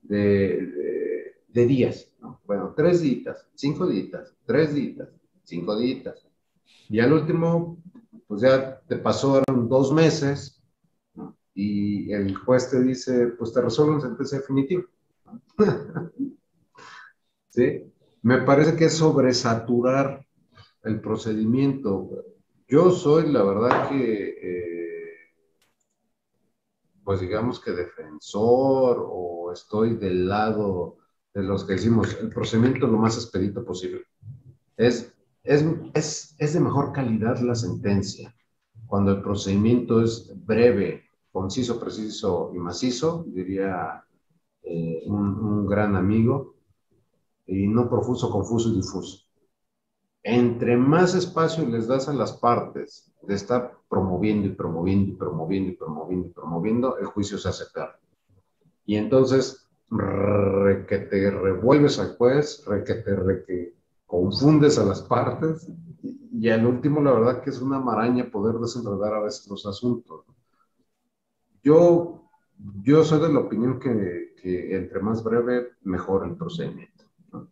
de días, ¿no? Bueno, 3 días, 5 días, 3 días, 5 días. Y al último, pues ya te pasaron 2 meses, ¿no? Y el juez te dice, pues te resuelvo en sentencia definitiva, ¿no? ¿Sí? Me parece que es sobresaturar el procedimiento. Yo soy, la verdad que, pues digamos que defensor o estoy del lado de los que decimos el procedimiento lo más expedito posible. Es, es de mejor calidad la sentencia cuando el procedimiento es breve, conciso, preciso y macizo, diría un gran amigo, y no profuso, confuso y difuso. Entre más espacio les das a las partes de estar promoviendo y promoviendo y promoviendo y promoviendo y promoviendo, el juicio se hace perro. Y entonces, que te revuelves al juez, que confundes a las partes, y al último, la verdad que es una maraña poder desenredar a veces los asuntos. Yo, yo soy de la opinión que entre más breve, mejor el procedimiento, ¿no?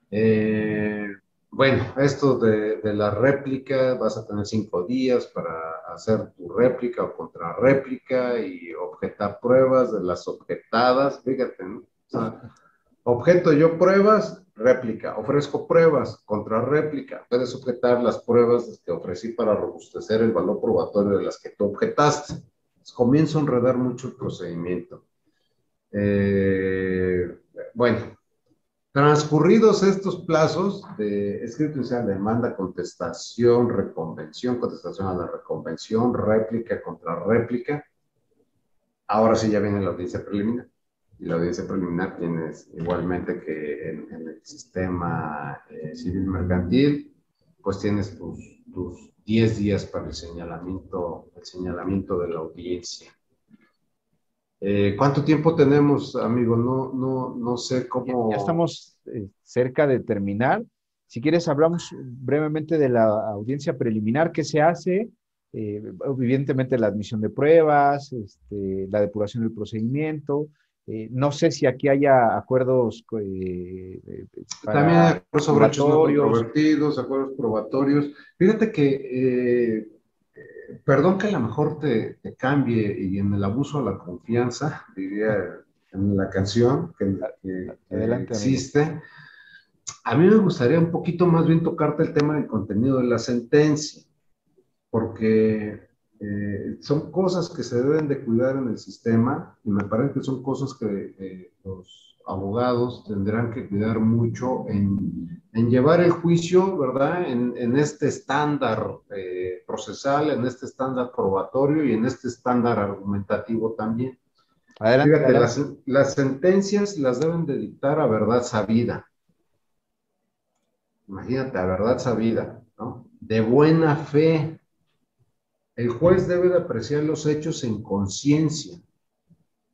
Eh, Bueno, esto de la réplica, vas a tener 5 días para hacer tu réplica o contrarréplica y objetar pruebas de las objetadas. Fíjate, ¿no? O sea, objeto yo pruebas, réplica. Ofrezco pruebas, contrarréplica. Puedes objetar las pruebas que ofrecí para robustecer el valor probatorio de las que tú objetaste. Comienza a enredar mucho el procedimiento. Bueno, transcurridos estos plazos de escrito inicial, demanda, contestación, reconvención, contestación a la reconvención, réplica, contrarréplica, ahora sí ya viene la audiencia preliminar. Y la audiencia preliminar tienes igualmente que en el sistema civil mercantil, pues tienes tus 10 días para el señalamiento de la audiencia. ¿Cuánto tiempo tenemos, amigo? No sé cómo. Ya estamos cerca de terminar. Si quieres, hablamos brevemente de la audiencia preliminar, qué se hace, evidentemente la admisión de pruebas, la depuración del procedimiento. No sé si aquí haya acuerdos También hay para acuerdos sobre hechos no probatorios. controvertidos, acuerdos probatorios. Fíjate que, perdón que a lo mejor te cambie y en el abuso a la confianza, diría en la canción que Adelante, amigo. existe, a mí me gustaría un poquito más bien tocarte el tema del contenido de la sentencia, porque son cosas que se deben de cuidar en el sistema y me parece que son cosas que los abogados tendrán que cuidar mucho en llevar el juicio, ¿verdad? En este estándar procesal, en este estándar probatorio y en este estándar argumentativo también. Adelante, Fíjate, adelante. las sentencias las deben de dictar a verdad sabida. Imagínate, a verdad sabida, ¿no? De buena fe. El juez debe de apreciar los hechos en conciencia.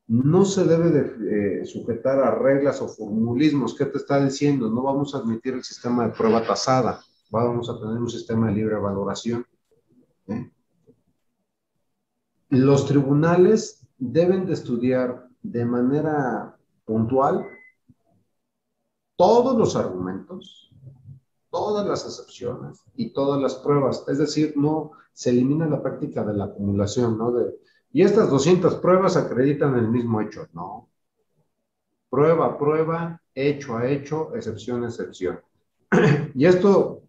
No se debe de sujetar a reglas o formulismos. ¿Qué te está diciendo? No vamos a admitir el sistema de prueba tasada. Vamos a tener un sistema de libre valoración. ¿Eh? Los tribunales deben de estudiar de manera puntual todos los argumentos, todas las excepciones y todas las pruebas. Es decir, no se elimina la práctica de la acumulación, ¿no? Y estas 200 pruebas acreditan el mismo hecho. No. Prueba a prueba, hecho a hecho, excepción a excepción. Y esto,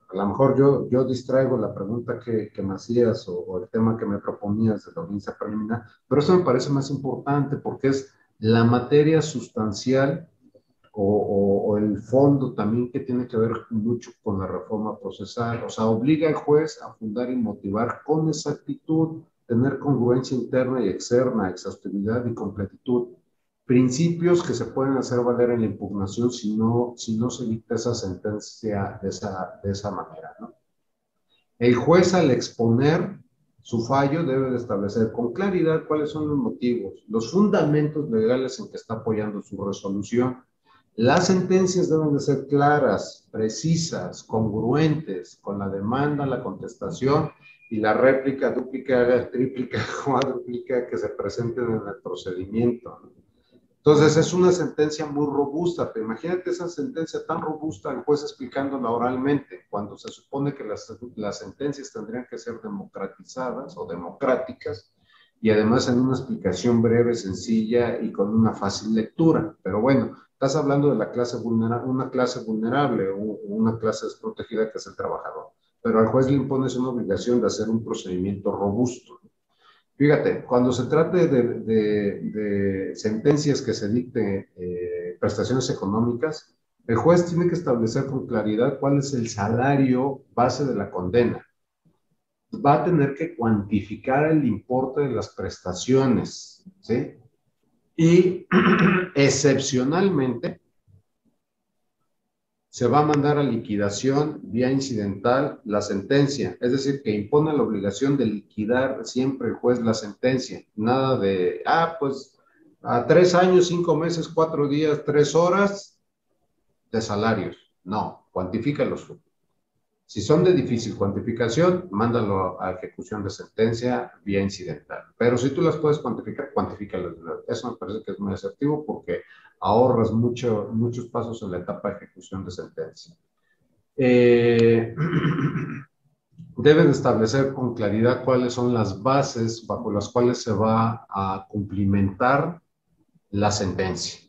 a lo mejor yo distraigo la pregunta que me hacías o el tema que me proponías de la audiencia preliminar, pero eso me parece más importante porque es la materia sustancial o el fondo también que tiene que ver mucho con la reforma procesal. O sea, obliga al juez a fundar y motivar con exactitud, tener congruencia interna y externa, exhaustividad y completitud. Principios que se pueden hacer valer en la impugnación si no se dicta esa sentencia de esa manera, ¿no? El juez al exponer su fallo debe de establecer con claridad cuáles son los motivos, los fundamentos legales en que está apoyando su resolución. Las sentencias deben de ser claras, precisas, congruentes con la demanda, la contestación y la réplica, dúplica, tríplica, cuádruplica que se presenten en el procedimiento. Entonces es una sentencia muy robusta, pero imagínate esa sentencia tan robusta, el juez explicándola oralmente, cuando se supone que las sentencias tendrían que ser democratizadas o democráticas, y además en una explicación breve, sencilla y con una fácil lectura. Pero bueno, estás hablando de la clase una clase vulnerable o una clase desprotegida que es el trabajador. Pero al juez le impones una obligación de hacer un procedimiento robusto. Fíjate, cuando se trate de sentencias que se dicten prestaciones económicas, el juez tiene que establecer con claridad cuál es el salario base de la condena. Va a tener que cuantificar el importe de las prestaciones, ¿sí? Y excepcionalmente se va a mandar a liquidación vía incidental la sentencia, es decir, que impone la obligación de liquidar siempre el juez la sentencia, nada de, pues a 3 años, 5 meses, 4 días, 3 horas de salarios. No, cuantifícalos. Si son de difícil cuantificación, mándalo a ejecución de sentencia vía incidental. Pero si tú las puedes cuantificar, cuantifícalas. Eso me parece que es muy asertivo porque ahorras muchos pasos en la etapa de ejecución de sentencia. eh, debe de establecer con claridad cuáles son las bases bajo las cuales se va a cumplimentar la sentencia.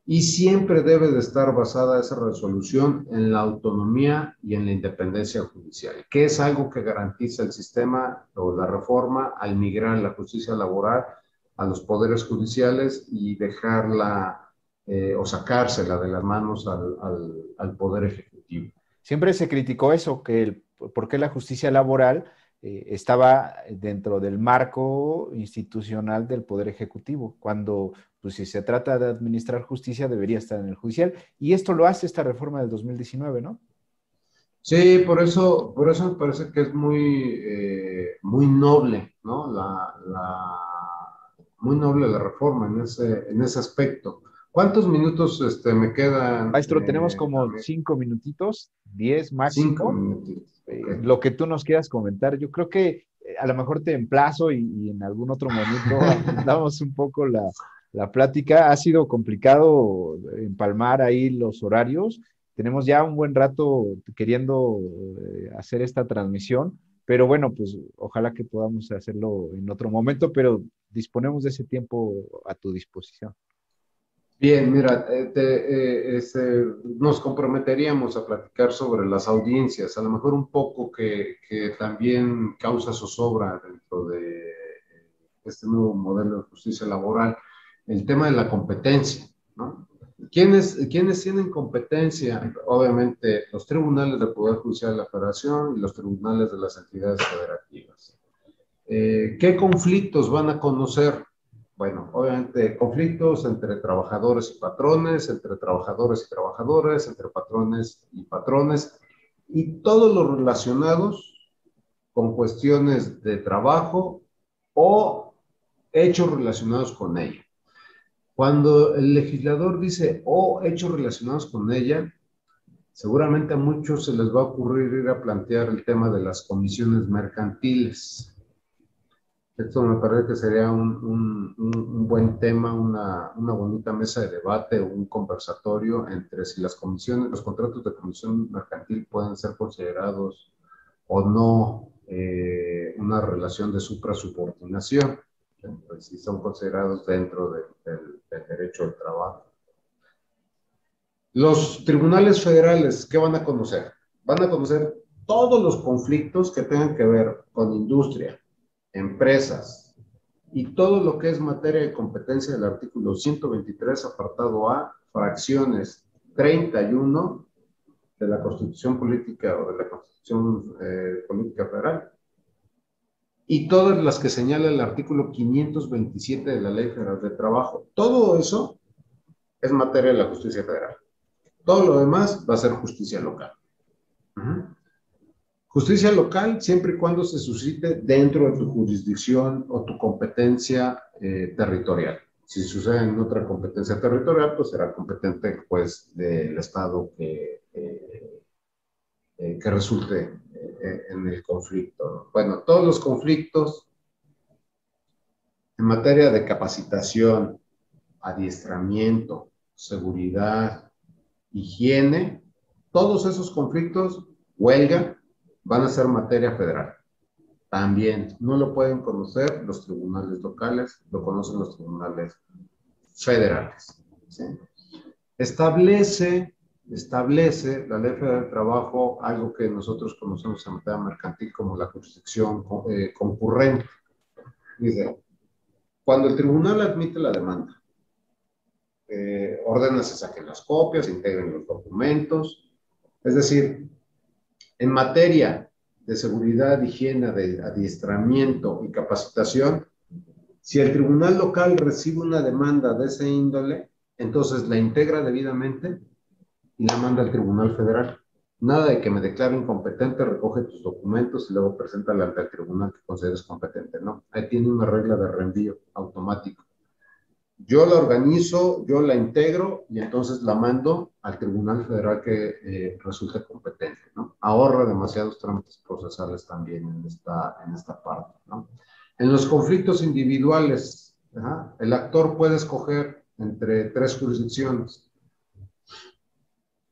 Y siempre debe de estar basada esa resolución en la autonomía y en la independencia judicial, que es algo que garantiza el sistema o la reforma al migrar la justicia laboral a los poderes judiciales y dejarla o sacársela de las manos al Poder Ejecutivo. Siempre se criticó eso, por qué la justicia laboral estaba dentro del marco institucional del Poder Ejecutivo, cuando pues, si se trata de administrar justicia debería estar en el judicial, y esto lo hace esta reforma del 2019, ¿no? Sí, por eso me parece que es muy noble, ¿no? Muy noble la reforma en ese aspecto. ¿Cuántos minutos me quedan Maestro, tenemos a como mí? 5 minutitos, 10 Cinco máximo. minutitos, ok. Lo que tú nos quieras comentar. Yo creo que a lo mejor te emplazo y en algún otro momento damos un poco la plática. Ha sido complicado empalmar ahí los horarios. Tenemos ya un buen rato queriendo hacer esta transmisión, pero bueno, pues ojalá que podamos hacerlo en otro momento, pero disponemos de ese tiempo a tu disposición. Bien, mira, nos comprometeríamos a platicar sobre las audiencias, a lo mejor un poco que también causa zozobra dentro de este nuevo modelo de justicia laboral, el tema de la competencia, ¿no? ¿Quiénes tienen competencia? Obviamente, los tribunales del Poder Judicial de la Federación y los tribunales de las entidades federativas. ¿Qué conflictos van a conocer? Bueno, obviamente conflictos entre trabajadores y patrones, entre trabajadores y trabajadores, entre patrones y patrones, y todos los relacionados con cuestiones de trabajo o hechos relacionados con ella. Cuando el legislador dice o hechos relacionados con ella, seguramente a muchos se les va a ocurrir ir a plantear el tema de las comisiones mercantiles. Esto me parece que sería un buen tema, una bonita mesa de debate, un conversatorio entre si las comisiones, los contratos de comisión mercantil pueden ser considerados o no una relación de suprasubordinación, pues, si son considerados dentro del derecho al trabajo. Los tribunales federales, ¿qué van a conocer? Van a conocer todos los conflictos que tengan que ver con industria, empresas y todo lo que es materia de competencia del artículo 123, apartado A, fracciones 31 de la Constitución Política o de la Constitución Política Federal y todas las que señala el artículo 527 de la Ley Federal de Trabajo. Todo eso es materia de la justicia federal. Todo lo demás va a ser justicia local. Justicia local siempre y cuando se suscite dentro de tu jurisdicción o tu competencia territorial. Si sucede en otra competencia territorial, pues será competente el juez del estado que resulte en el conflicto. Bueno, todos los conflictos en materia de capacitación, adiestramiento, seguridad, higiene, todos esos conflictos, huelga, van a ser materia federal. También no lo pueden conocer los tribunales locales, lo conocen los tribunales federales. ¿Sí? Establece la Ley Federal del Trabajo algo que nosotros conocemos en materia mercantil como la jurisdicción concurrente. Dice, cuando el tribunal admite la demanda, ordena se saquen las copias, se integren los documentos, es decir, en materia de seguridad, higiene, de adiestramiento y capacitación, si el tribunal local recibe una demanda de ese índole, entonces la integra debidamente y la manda al tribunal federal. Nada de que me declare incompetente, recoge tus documentos y luego preséntala ante el tribunal que consideres competente. No, ahí tiene una regla de reenvío automático. Yo la organizo, yo la integro y entonces la mando al Tribunal Federal que resulte competente, ¿no? Ahorra demasiados trámites procesales también en esta parte, ¿no? En los conflictos individuales, el actor puede escoger entre 3 jurisdicciones.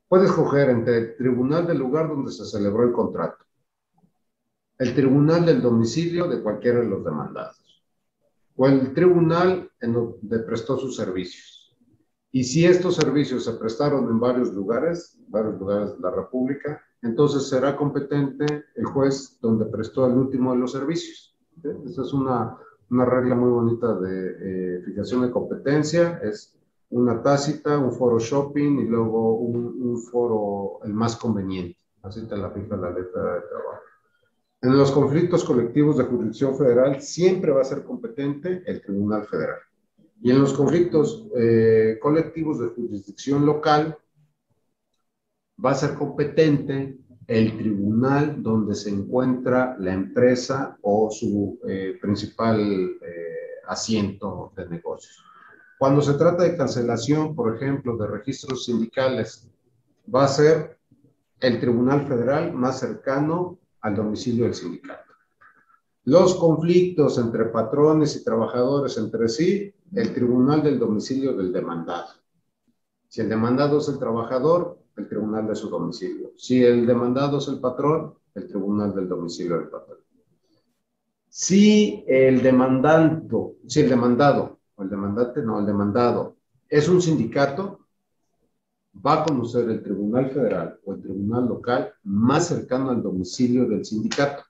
Puedes escoger entre el tribunal del lugar donde se celebró el contrato, el tribunal del domicilio de cualquiera de los demandados, o el tribunal en donde prestó sus servicios. Y si estos servicios se prestaron en varios lugares de la República, entonces será competente el juez donde prestó el último de los servicios. ¿Sí? Esa es una regla muy bonita de fijación de competencia. Es una tácita, un foro shopping y luego un foro el más conveniente. Así te la fija la letra de trabajo. En los conflictos colectivos de jurisdicción federal siempre va a ser competente el Tribunal Federal. Y en los conflictos colectivos de jurisdicción local va a ser competente el tribunal donde se encuentra la empresa o su principal asiento de negocios. Cuando se trata de cancelación, por ejemplo, de registros sindicales, va a ser el Tribunal Federal más cercano al domicilio del sindicato. Los conflictos entre patrones y trabajadores entre sí, el tribunal del domicilio del demandado. Si el demandado es el trabajador, el tribunal de su domicilio. Si el demandado es el patrón, el tribunal del domicilio del patrón. Si el demandado, o el demandante, no, el demandado, es un sindicato, va a conocer el tribunal federal o el tribunal local más cercano al domicilio del sindicato,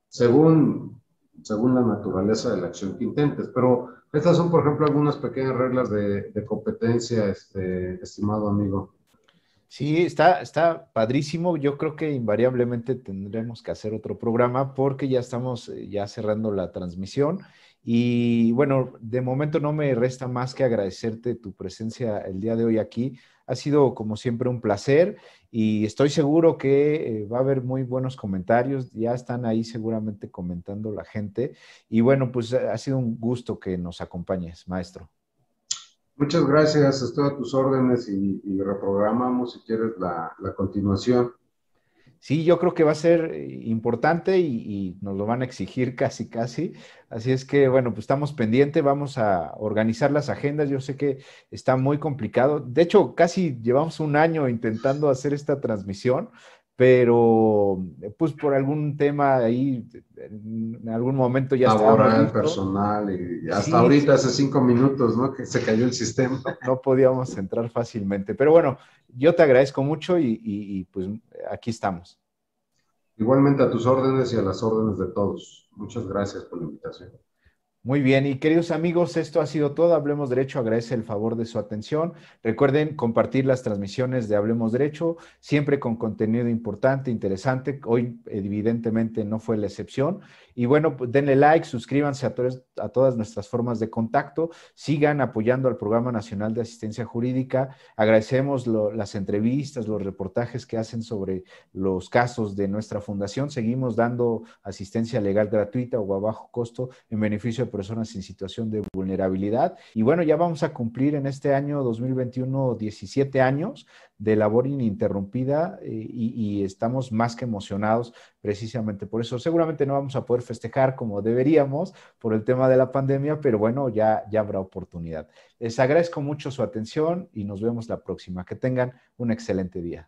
según la naturaleza de la acción que intentes. Pero estas son, por ejemplo, algunas pequeñas reglas de competencia, estimado amigo. Sí, está padrísimo. Yo creo que invariablemente tendremos que hacer otro programa porque ya estamos ya cerrando la transmisión. Y bueno, de momento no me resta más que agradecerte tu presencia el día de hoy aquí. Ha sido como siempre un placer y estoy seguro que va a haber muy buenos comentarios. Ya están ahí seguramente comentando la gente. Y bueno, pues ha sido un gusto que nos acompañes, maestro. Muchas gracias, estoy a tus órdenes y reprogramamos si quieres la continuación. Sí, yo creo que va a ser importante y nos lo van a exigir casi, casi. Así es que, bueno, pues estamos pendientes, vamos a organizar las agendas. Yo sé que está muy complicado. De hecho, casi llevamos un año intentando hacer esta transmisión, pero pues por algún tema ahí, en algún momento ya estábamos Laboral, listos. personal y hasta Sí, ahorita, sí, hace 5 minutos, ¿no? Que se cayó el sistema. no podíamos entrar fácilmente. Pero bueno, yo te agradezco mucho y pues aquí estamos. Igualmente a tus órdenes y a las órdenes de todos. Muchas gracias por la invitación. Muy bien, y queridos amigos, esto ha sido todo. Hablemos Derecho agradece el favor de su atención. Recuerden compartir las transmisiones de Hablemos Derecho, siempre con contenido importante, interesante. Hoy, evidentemente, no fue la excepción. Y bueno, pues denle like, suscríbanse a todas nuestras formas de contacto, sigan apoyando al Programa Nacional de Asistencia Jurídica. Agradecemos las entrevistas, los reportajes que hacen sobre los casos de nuestra fundación. Seguimos dando asistencia legal gratuita o a bajo costo en beneficio de personas en situación de vulnerabilidad. Y bueno, ya vamos a cumplir en este año 2021 17 años de labor ininterrumpida y estamos más que emocionados precisamente por eso. Seguramente no vamos a poder festejar como deberíamos por el tema de la pandemia, pero bueno, ya habrá oportunidad. Les agradezco mucho su atención y nos vemos la próxima. Que tengan un excelente día.